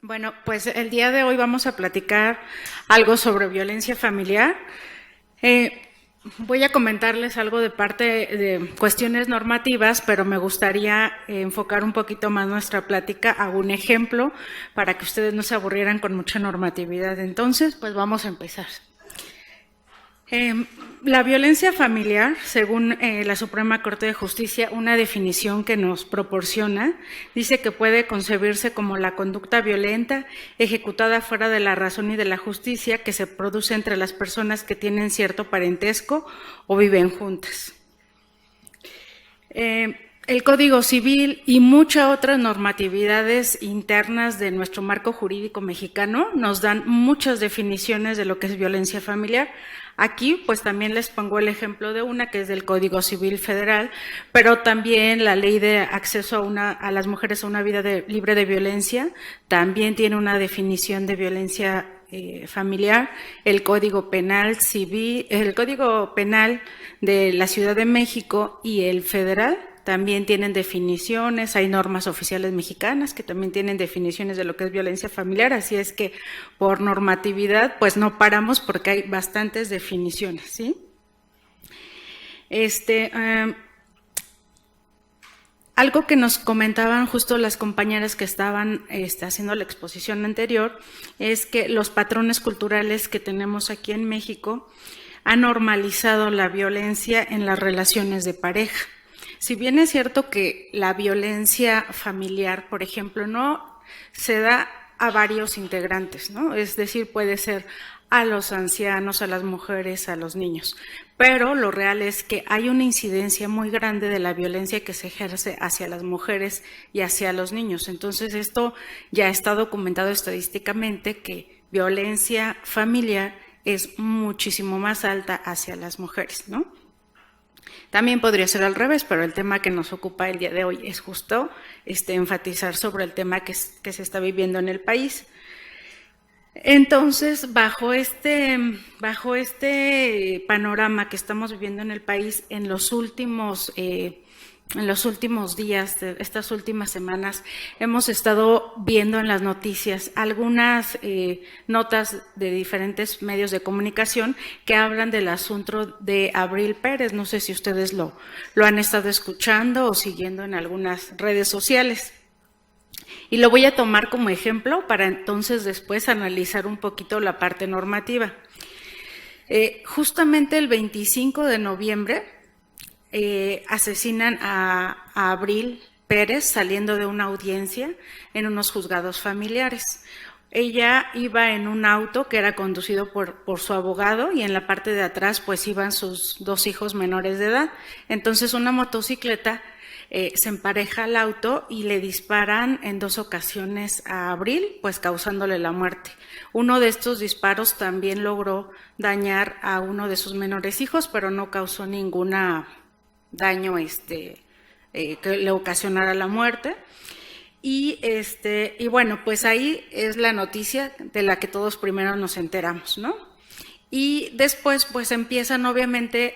Bueno, pues el día de hoy vamos a platicar algo sobre violencia familiar. Eh, Voy a comentarles algo de parte de cuestiones normativas, pero me gustaría enfocar un poquito más nuestra plática a un ejemplo para que ustedes no se aburrieran con mucha normatividad. Entonces, pues vamos a empezar. La violencia familiar, según la Suprema Corte de Justicia, una definición que nos proporciona, dice que puede concebirse como la conducta violenta ejecutada fuera de la razón y de la justicia que se produce entre las personas que tienen cierto parentesco o viven juntas. El Código Civil y muchas otras normatividades internas de nuestro marco jurídico mexicano nos dan muchas definiciones de lo que es violencia familiar. Aquí, pues también les pongo el ejemplo de una que es del Código Civil Federal, pero también la Ley de Acceso a las Mujeres a una Vida libre de Violencia también tiene una definición de violencia familiar. El Código Penal Civil, el Código Penal de la Ciudad de México y el Federal también tienen definiciones, hay normas oficiales mexicanas que también tienen definiciones de lo que es violencia familiar, así es que por normatividad pues no paramos porque hay bastantes definiciones, ¿sí? Algo que nos comentaban justo las compañeras que estaban haciendo la exposición anterior es que los patrones culturales que tenemos aquí en México han normalizado la violencia en las relaciones de pareja. Si bien es cierto que la violencia familiar, por ejemplo, no se da a varios integrantes, ¿no? Es decir, puede ser a los ancianos, a las mujeres, a los niños. Pero lo real es que hay una incidencia muy grande de la violencia que se ejerce hacia las mujeres y hacia los niños. Entonces, esto ya está documentado estadísticamente que violencia familiar es muchísimo más alta hacia las mujeres, ¿no? También podría ser al revés, pero el tema que nos ocupa el día de hoy es justo enfatizar sobre el tema que se está viviendo en el país. Entonces, bajo este panorama que estamos viviendo en el país en los últimos días, de estas últimas semanas, hemos estado viendo en las noticias algunas notas de diferentes medios de comunicación que hablan del asunto de Abril Pérez. No sé si ustedes lo han estado escuchando o siguiendo en algunas redes sociales. Y lo voy a tomar como ejemplo para entonces después analizar un poquito la parte normativa. Justamente el 25 de noviembre asesinan a Abril Pérez saliendo de una audiencia en unos juzgados familiares. Ella iba en un auto que era conducido por su abogado y en la parte de atrás pues iban sus dos hijos menores de edad. Entonces una motocicleta se empareja al auto y le disparan en 2 ocasiones a Abril, pues causándole la muerte. Uno de estos disparos también logró dañar a uno de sus menores hijos, pero no causó ninguna daño que le ocasionara la muerte. Y bueno, pues ahí es la noticia de la que todos primero nos enteramos, ¿no? Y después pues empiezan obviamente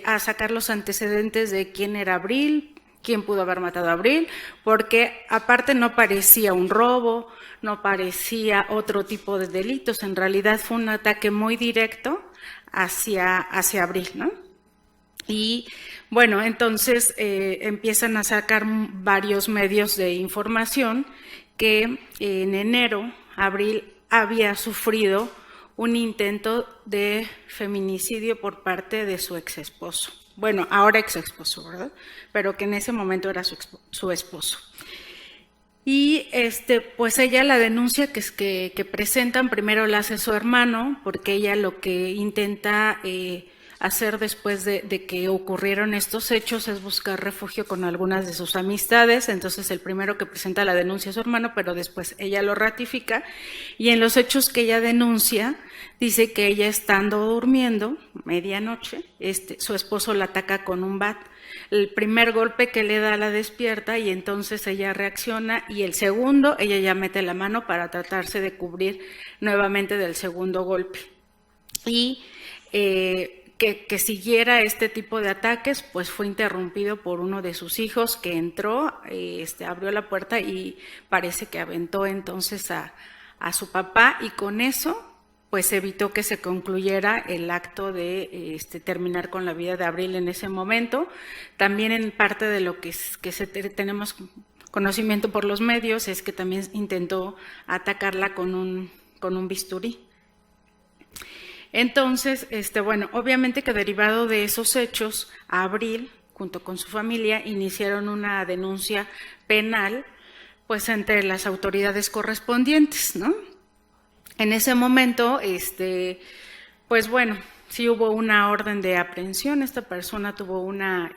a sacar los antecedentes de quién era Abril, quién pudo haber matado a Abril, porque aparte no parecía un robo, no parecía otro tipo de delitos, en realidad fue un ataque muy directo hacia Abril, ¿no? Y bueno, entonces empiezan a sacar varios medios de información que en enero Abril había sufrido un intento de feminicidio por parte de su ex esposo. Bueno, ahora ex esposo, ¿verdad? Pero que en ese momento era su esposo. Y pues ella la denuncia que presentan primero la hace su hermano, porque ella lo que intenta hacer después de que ocurrieron estos hechos es buscar refugio con algunas de sus amistades. Entonces el primero que presenta la denuncia es su hermano, pero después ella lo ratifica, y en los hechos que ella denuncia dice que ella estando durmiendo medianoche, su esposo la ataca con un bat. El primer golpe que le da la despierta y entonces ella reacciona, y el segundo ella ya mete la mano para tratarse de cubrir nuevamente del segundo golpe. Y que siguiera este tipo de ataques, pues fue interrumpido por uno de sus hijos que entró, abrió la puerta y parece que aventó entonces a su papá, y con eso pues evitó que se concluyera el acto de terminar con la vida de Abril en ese momento. También en parte de lo que tenemos conocimiento por los medios es que también intentó atacarla con un bisturí. Entonces, bueno, obviamente que derivado de esos hechos, Abril, junto con su familia, iniciaron una denuncia penal, pues entre las autoridades correspondientes, ¿no? En ese momento, pues bueno, sí hubo una orden de aprehensión. Esta persona tuvo una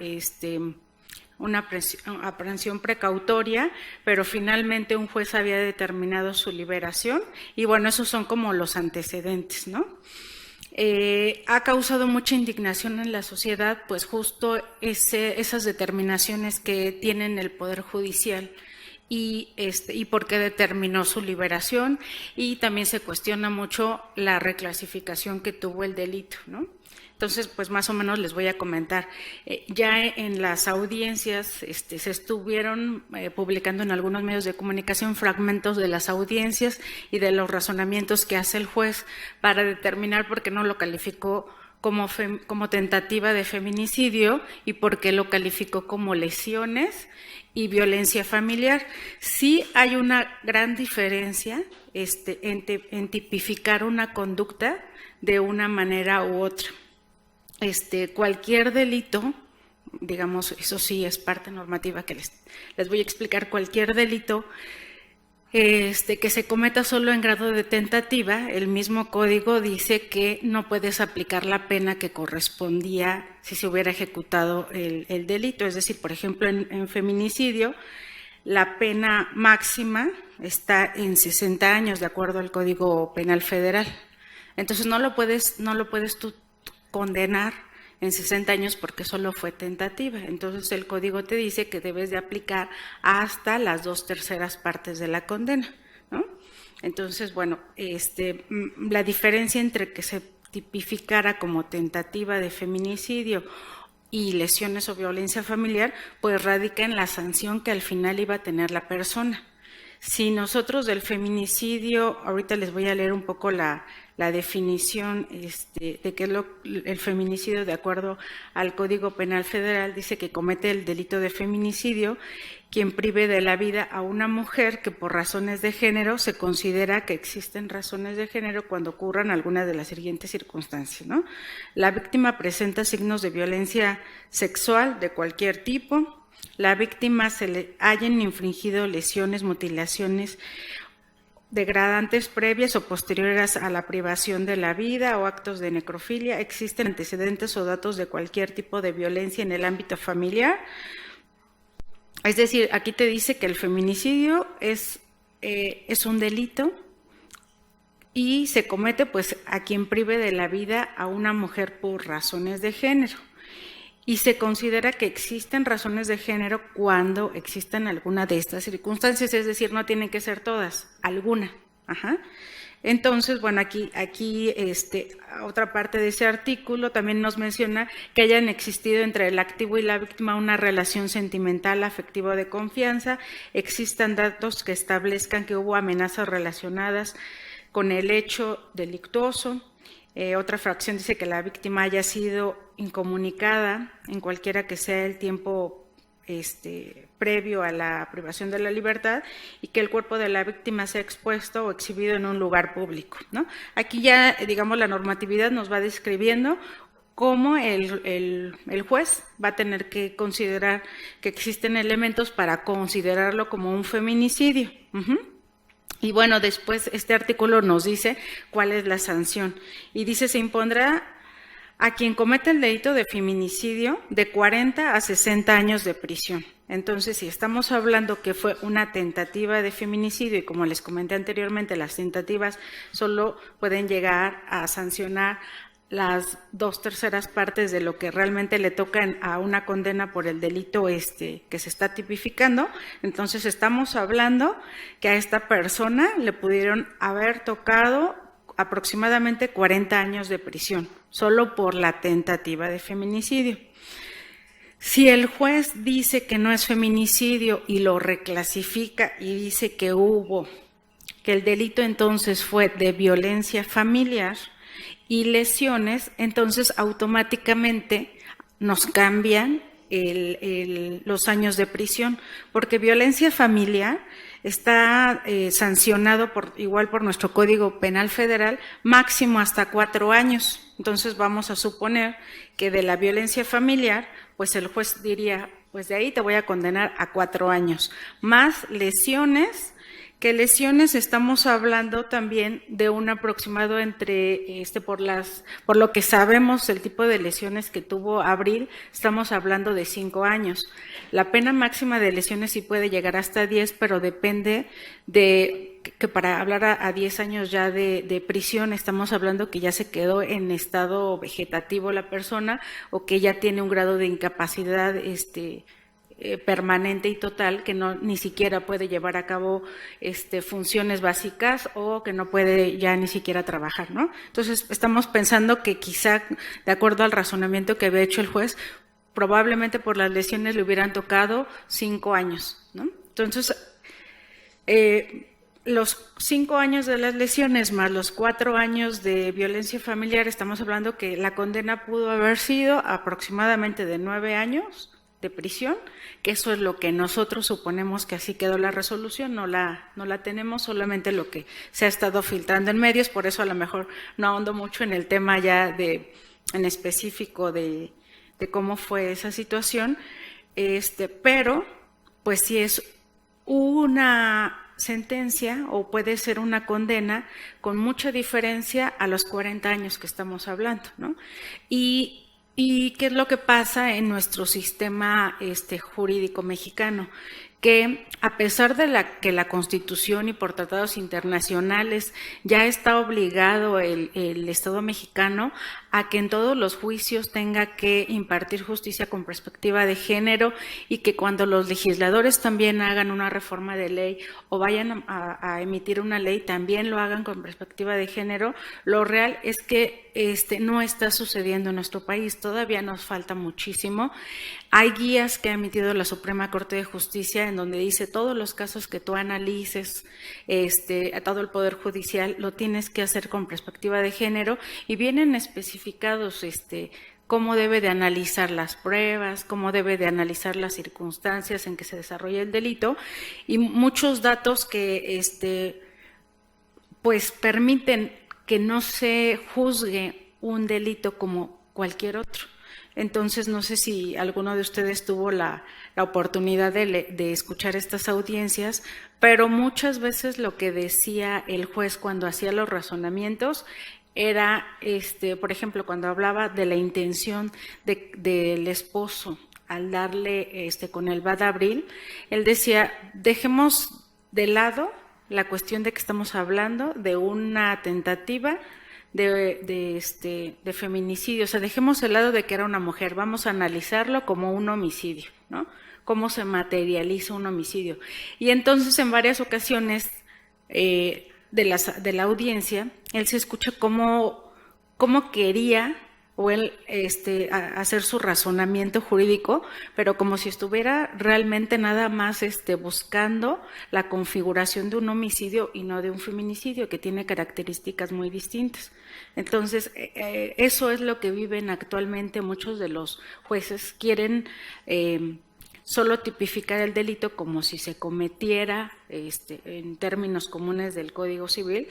aprehensión precautoria, pero finalmente un juez había determinado su liberación, y bueno, esos son como los antecedentes, ¿no? Ha causado mucha indignación en la sociedad, pues justo esas determinaciones que tienen el Poder Judicial y por qué determinó su liberación, y también se cuestiona mucho la reclasificación que tuvo el delito, ¿no? Entonces, pues más o menos les voy a comentar. Ya en las audiencias se estuvieron publicando en algunos medios de comunicación fragmentos de las audiencias y de los razonamientos que hace el juez para determinar por qué no lo calificó como tentativa de feminicidio y por qué lo calificó como lesiones y violencia familiar. Sí hay una gran diferencia en tipificar una conducta de una manera u otra. Cualquier delito, digamos, eso sí es parte normativa que les voy a explicar, cualquier delito que se cometa solo en grado de tentativa, el mismo código dice que no puedes aplicar la pena que correspondía si se hubiera ejecutado el delito. Es decir, por ejemplo, en feminicidio, la pena máxima está en 60 años, de acuerdo al Código Penal Federal. Entonces no lo puedes tú condenar en 60 años porque solo fue tentativa. Entonces el código te dice que debes de aplicar hasta las 2/3 partes de la condena, ¿no? Entonces, bueno, la diferencia entre que se tipificara como tentativa de feminicidio y lesiones o violencia familiar, pues radica en la sanción que al final iba a tener la persona. Si nosotros del feminicidio, ahorita les voy a leer un poco la definición de qué es el feminicidio de acuerdo al Código Penal Federal, dice que comete el delito de feminicidio quien prive de la vida a una mujer que por razones de género se considera que existen razones de género cuando ocurran algunas de las siguientes circunstancias, ¿no? La víctima presenta signos de violencia sexual de cualquier tipo, la víctima se le hayan infringido lesiones, mutilaciones degradantes previas o posteriores a la privación de la vida o actos de necrofilia, existen antecedentes o datos de cualquier tipo de violencia en el ámbito familiar. Es decir, aquí te dice que el feminicidio es un delito y se comete pues a quien prive de la vida a una mujer por razones de género. Y se considera que existen razones de género cuando existan alguna de estas circunstancias, es decir, no tienen que ser todas, alguna. Ajá. Entonces, bueno, aquí otra parte de ese artículo también nos menciona que hayan existido entre el activo y la víctima una relación sentimental, afectiva o de confianza, existan datos que establezcan que hubo amenazas relacionadas con el hecho delictuoso. Otra fracción dice que la víctima haya sido incomunicada en cualquiera que sea el tiempo previo a la privación de la libertad y que el cuerpo de la víctima sea expuesto o exhibido en un lugar público, ¿no? Aquí ya, digamos, la normatividad nos va describiendo cómo el juez va a tener que considerar que existen elementos para considerarlo como un feminicidio. Y bueno, después este artículo nos dice cuál es la sanción. Y dice, se impondrá a quien cometa el delito de feminicidio de 40 a 60 años de prisión. Entonces, si estamos hablando que fue una tentativa de feminicidio, y como les comenté anteriormente, las tentativas solo pueden llegar a sancionar las 2/3 partes de lo que realmente le tocan a una condena por el delito que se está tipificando. Entonces estamos hablando que a esta persona le pudieron haber tocado aproximadamente 40 años de prisión. O solo por la tentativa de feminicidio. Si el juez dice que no es feminicidio y lo reclasifica y dice que el delito entonces fue de violencia familiar y lesiones, entonces automáticamente nos cambian los años de prisión, porque violencia familiar está sancionado igual por nuestro Código Penal Federal, máximo hasta 4 años. Entonces vamos a suponer que de la violencia familiar, pues el juez diría, pues de ahí te voy a condenar a 4 años, más lesiones. Que lesiones estamos hablando también de un aproximado entre, por lo que sabemos el tipo de lesiones que tuvo Abril, estamos hablando de 5 años. La pena máxima de lesiones sí puede llegar hasta 10, pero depende de que para hablar a 10 años ya de prisión, estamos hablando que ya se quedó en estado vegetativo la persona o que ya tiene un grado de incapacidad permanente y total, que ni siquiera puede llevar a cabo funciones básicas o que no puede ya ni siquiera trabajar, ¿no? Entonces estamos pensando que quizá, de acuerdo al razonamiento que había hecho el juez, probablemente por las lesiones le hubieran tocado 5 años, ¿no? Entonces, los 5 años de las lesiones más los 4 años de violencia familiar, estamos hablando que la condena pudo haber sido aproximadamente de 9 años de prisión, que eso es lo que nosotros suponemos que así quedó la resolución, no la tenemos, solamente lo que se ha estado filtrando en medios, por eso a lo mejor no ahondo mucho en el tema ya en específico de cómo fue esa situación, pero pues si es una sentencia o puede ser una condena con mucha diferencia a los 40 años que estamos hablando, ¿no? ¿Y qué es lo que pasa en nuestro sistema jurídico mexicano? Que a pesar de que la Constitución y por tratados internacionales ya está obligado el Estado mexicano a que en todos los juicios tenga que impartir justicia con perspectiva de género y que cuando los legisladores también hagan una reforma de ley o vayan a emitir una ley también lo hagan con perspectiva de género, lo real es que no está sucediendo en nuestro país, todavía nos falta muchísimo. Hay guías que ha emitido la Suprema Corte de Justicia en donde dice todos los casos que tú analices, a todo el Poder Judicial lo tienes que hacer con perspectiva de género y vienen especificados cómo debe de analizar las pruebas, cómo debe de analizar las circunstancias en que se desarrolla el delito y muchos datos que pues permiten que no se juzgue un delito como cualquier otro. Entonces, no sé si alguno de ustedes tuvo la oportunidad de escuchar estas audiencias, pero muchas veces lo que decía el juez cuando hacía los razonamientos era, por ejemplo, cuando hablaba de la intención del esposo al darle con el Bad Abril, él decía, dejemos de lado la cuestión de que estamos hablando de una tentativa de feminicidio, o sea, dejemos el lado de que era una mujer, vamos a analizarlo como un homicidio, ¿no? Cómo se materializa un homicidio. Y entonces en varias ocasiones de la audiencia, él se escucha cómo quería o él hacer su razonamiento jurídico, pero como si estuviera realmente nada más buscando la configuración de un homicidio y no de un feminicidio, que tiene características muy distintas. Entonces, eso es lo que viven actualmente muchos de los jueces. Quieren solo tipificar el delito como si se cometiera en términos comunes del Código Civil,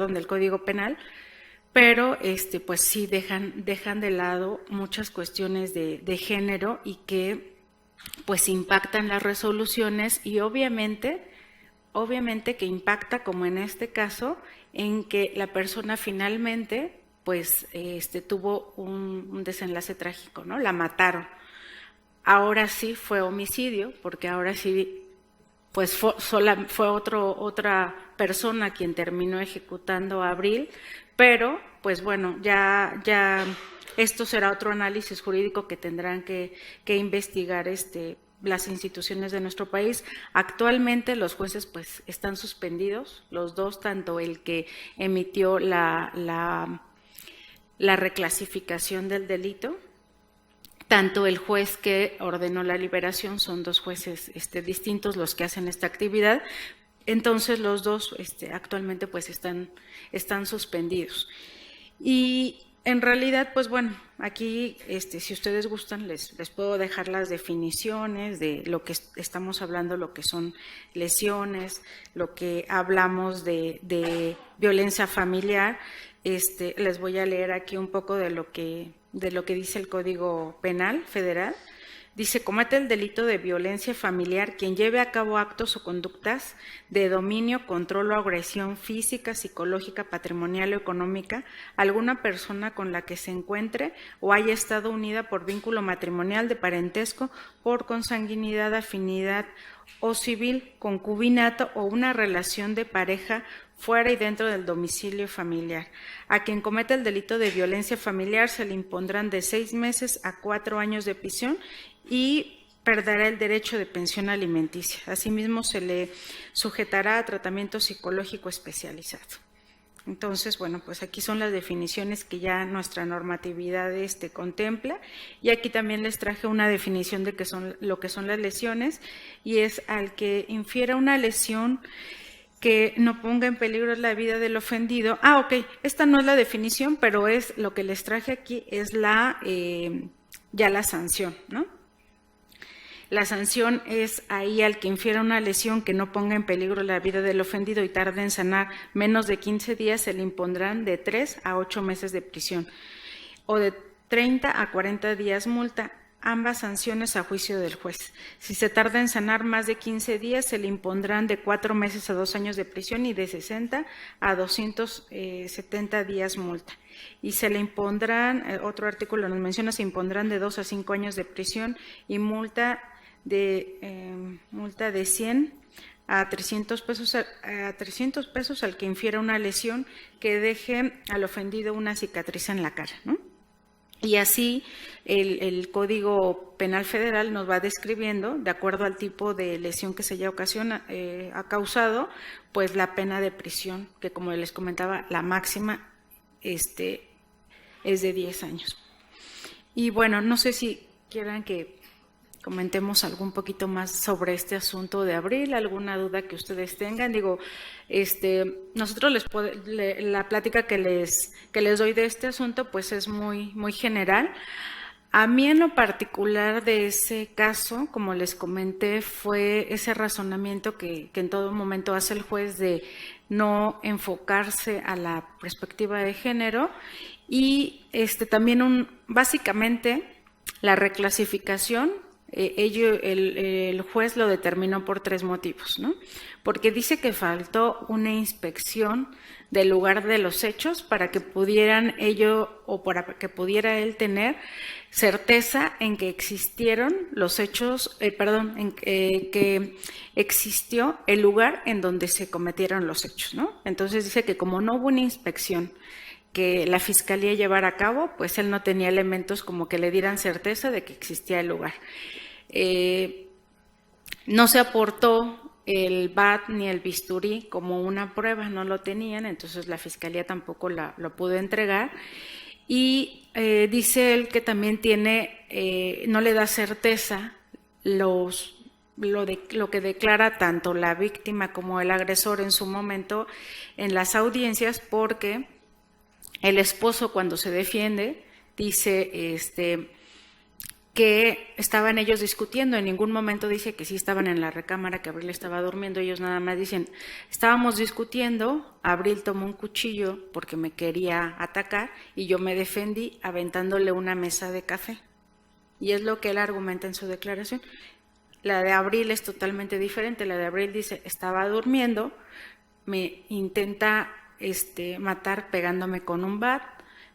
del Código Penal, pero pues sí dejan de lado muchas cuestiones de género y que pues impactan las resoluciones y obviamente que impacta, como en este caso, en que la persona finalmente pues tuvo un desenlace trágico, ¿no? La mataron. Ahora sí fue homicidio, porque ahora sí pues fue otra persona quien terminó ejecutando a Abril, pero pues bueno, ya esto será otro análisis jurídico que tendrán que investigar las instituciones de nuestro país. Actualmente los jueces pues están suspendidos, los dos, tanto el que emitió la la reclasificación del delito. Tanto el juez que ordenó la liberación, son dos jueces distintos los que hacen esta actividad, entonces los dos actualmente pues están suspendidos. Y en realidad, pues bueno, aquí si ustedes gustan les puedo dejar las definiciones de lo que estamos hablando, lo que son lesiones, lo que hablamos de violencia familiar. Les voy a leer aquí un poco de lo que dice el Código Penal Federal. Dice: comete el delito de violencia familiar quien lleve a cabo actos o conductas de dominio, control o agresión física, psicológica, patrimonial o económica a alguna persona con la que se encuentre o haya estado unida por vínculo matrimonial, de parentesco, por consanguinidad, afinidad o civil, concubinato o una relación de pareja fuera y dentro del domicilio familiar. A quien cometa el delito de violencia familiar se le impondrán de 6 meses a 4 años de prisión y perderá el derecho de pensión alimenticia. Asimismo, se le sujetará a tratamiento psicológico especializado. Entonces, bueno, pues aquí son las definiciones que ya nuestra normatividad contempla, y aquí también les traje una definición de lo que son las lesiones, y es al que infiera una lesión que no ponga en peligro la vida del ofendido. Ok, esta no es la definición, pero es lo que les traje aquí, es ya la sanción, ¿no? La sanción es ahí al que infiera una lesión que no ponga en peligro la vida del ofendido y tarde en sanar menos de 15 días, se le impondrán de 3 a 8 meses de prisión o de 30 a 40 días multa, ambas sanciones a juicio del juez. Si se tarda en sanar más de 15 días, se le impondrán de 4 meses a 2 años de prisión y de 60 a 270 días multa. Y se le impondrán, otro artículo nos menciona, se impondrán de 2 a 5 años de prisión y multa de 100 a 300 pesos al que infiera una lesión que deje al ofendido una cicatriz en la cara, ¿no? Y así el Código Penal Federal nos va describiendo, de acuerdo al tipo de lesión que se haya ha causado, pues la pena de prisión, que como les comentaba, la máxima es de 10 años. Y bueno, no sé si quieran que comentemos algo un poquito más sobre este asunto de Abril, alguna duda que ustedes tengan. Digo, nosotros la plática que les doy de este asunto pues es muy, muy general. A mí en lo particular de ese caso, como les comenté, fue ese razonamiento que en todo momento hace el juez de no enfocarse a la perspectiva de género, y también básicamente la reclasificación. El juez lo determinó por 3 motivos, ¿no? Porque dice que faltó una inspección del lugar de los hechos para que pudieran para que pudiera él tener certeza en que existieron los hechos, que existió el lugar en donde se cometieron los hechos, ¿no? Entonces dice que como no hubo una inspección que la fiscalía llevara a cabo, pues él no tenía elementos como que le dieran certeza de que existía el lugar. No se aportó el BAT ni el bisturí como una prueba, no lo tenían, entonces la fiscalía tampoco lo pudo entregar. Y dice él que también no le da certeza lo que declara tanto la víctima como el agresor en su momento en las audiencias, porque el esposo, cuando se defiende, dice que estaban ellos discutiendo. En ningún momento dice que sí estaban en la recámara, que Abril estaba durmiendo. Ellos nada más dicen: estábamos discutiendo, Abril tomó un cuchillo porque me quería atacar y yo me defendí aventándole una mesa de café. Y es lo que él argumenta en su declaración. La de Abril es totalmente diferente. La de Abril dice: estaba durmiendo, me intenta matar pegándome con un bat,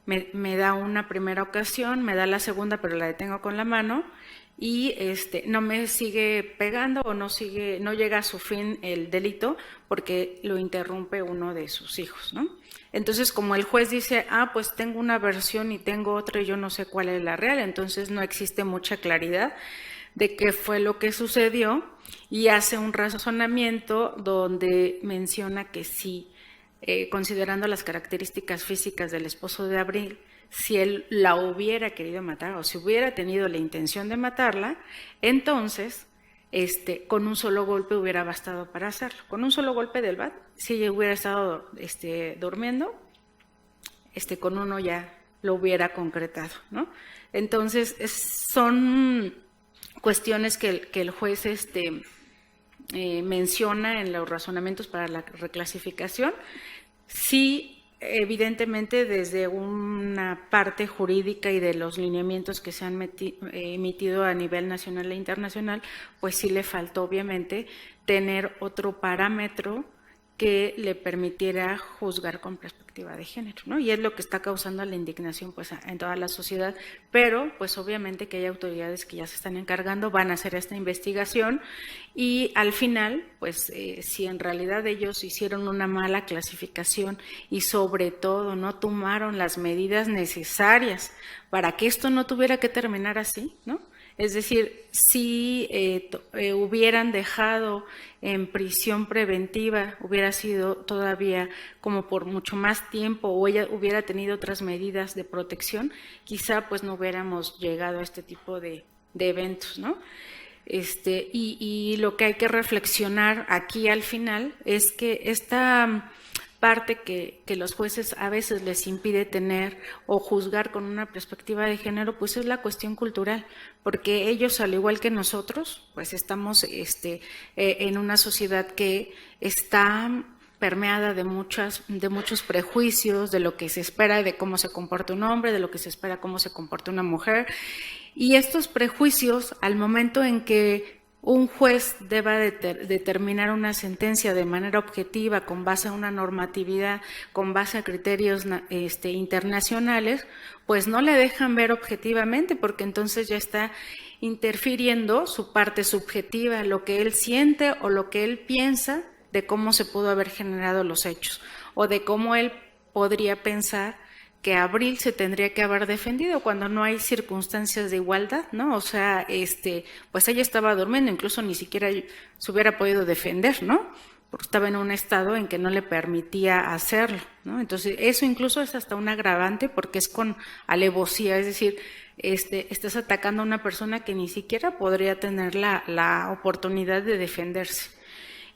me da una primera ocasión, me da la segunda, pero la detengo con la mano, y no me sigue pegando o no llega a su fin el delito porque lo interrumpe uno de sus hijos, ¿no? Entonces, como el juez dice: pues tengo una versión y tengo otra y yo no sé cuál es la real, entonces no existe mucha claridad de qué fue lo que sucedió, y hace un razonamiento donde menciona que sí, considerando las características físicas del esposo de Abril, si él la hubiera querido matar o si hubiera tenido la intención de matarla, entonces con un solo golpe hubiera bastado para hacerlo. Con un solo golpe del bat, si ella hubiera estado durmiendo, con uno ya lo hubiera concretado, ¿no? Entonces, son cuestiones que el juez menciona en los razonamientos para la reclasificación. Sí, evidentemente desde una parte jurídica y de los lineamientos que se han emitido a nivel nacional e internacional, pues sí le faltó obviamente tener otro parámetro que le permitiera juzgar con perspectiva de género, ¿no? Y es lo que está causando la indignación pues en toda la sociedad, pero pues obviamente que hay autoridades que ya se están encargando, van a hacer esta investigación y al final pues si en realidad ellos hicieron una mala clasificación y sobre todo no tomaron las medidas necesarias para que esto no tuviera que terminar así, ¿no? Es decir, si hubieran dejado en prisión preventiva, hubiera sido todavía como por mucho más tiempo o ella hubiera tenido otras medidas de protección, quizá pues no hubiéramos llegado a este tipo de eventos, ¿no? Y lo que hay que reflexionar aquí al final es que esta parte que los jueces a veces les impide tener o juzgar con una perspectiva de género, pues es la cuestión cultural, porque ellos, al igual que nosotros, pues estamos en una sociedad que está permeada de muchos prejuicios, de lo que se espera de cómo se comporta un hombre, de lo que se espera cómo se comporta una mujer, y estos prejuicios, al momento en que un juez deba determinar una sentencia de manera objetiva con base a una normatividad, con base a criterios internacionales, pues no le dejan ver objetivamente porque entonces ya está interfiriendo su parte subjetiva, lo que él siente o lo que él piensa de cómo se pudo haber generado los hechos o de cómo él podría pensar que Abril se tendría que haber defendido cuando no hay circunstancias de igualdad, ¿no? O sea, pues ella estaba durmiendo, incluso ni siquiera se hubiera podido defender, ¿no? Porque estaba en un estado en que no le permitía hacerlo, ¿no? Entonces, eso incluso es hasta un agravante porque es con alevosía, es decir, estás atacando a una persona que ni siquiera podría tener la oportunidad de defenderse.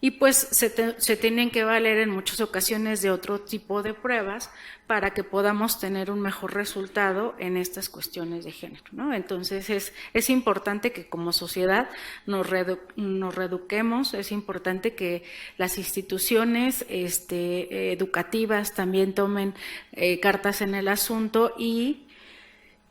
Y pues se tienen que valer en muchas ocasiones de otro tipo de pruebas para que podamos tener un mejor resultado en estas cuestiones de género, ¿no? Entonces es importante que como sociedad nos reeduquemos, es importante que las instituciones educativas también tomen cartas en el asunto y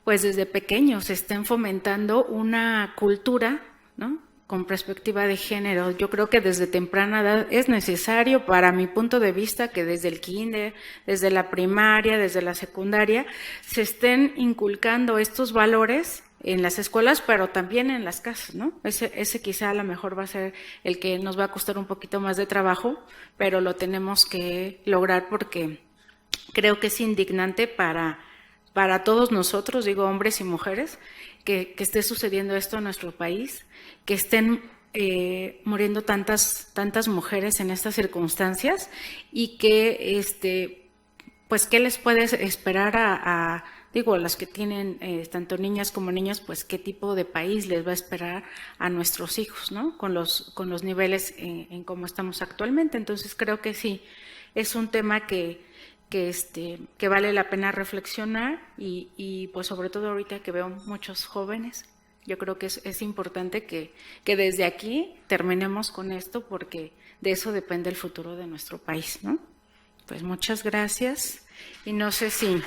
pues desde pequeños estén fomentando una cultura, ¿no?, con perspectiva de género. Yo creo que desde temprana edad es necesario, para mi punto de vista, que desde el kinder, desde la primaria, desde la secundaria, se estén inculcando estos valores en las escuelas, pero también en las casas, ¿no? Ese quizá a lo mejor va a ser el que nos va a costar un poquito más de trabajo, pero lo tenemos que lograr porque creo que es indignante para todos nosotros, digo hombres y mujeres, que esté sucediendo esto en nuestro país, que estén muriendo tantas mujeres en estas circunstancias y que pues qué les puede esperar a las que tienen tanto niñas como niños, pues qué tipo de país les va a esperar a nuestros hijos, ¿no? Con los niveles en cómo estamos actualmente. Entonces creo que sí, es un tema que vale la pena reflexionar y pues sobre todo ahorita que veo muchos jóvenes, yo creo que es importante que desde aquí terminemos con esto porque de eso depende el futuro de nuestro país, ¿no? Pues muchas gracias y no sé si...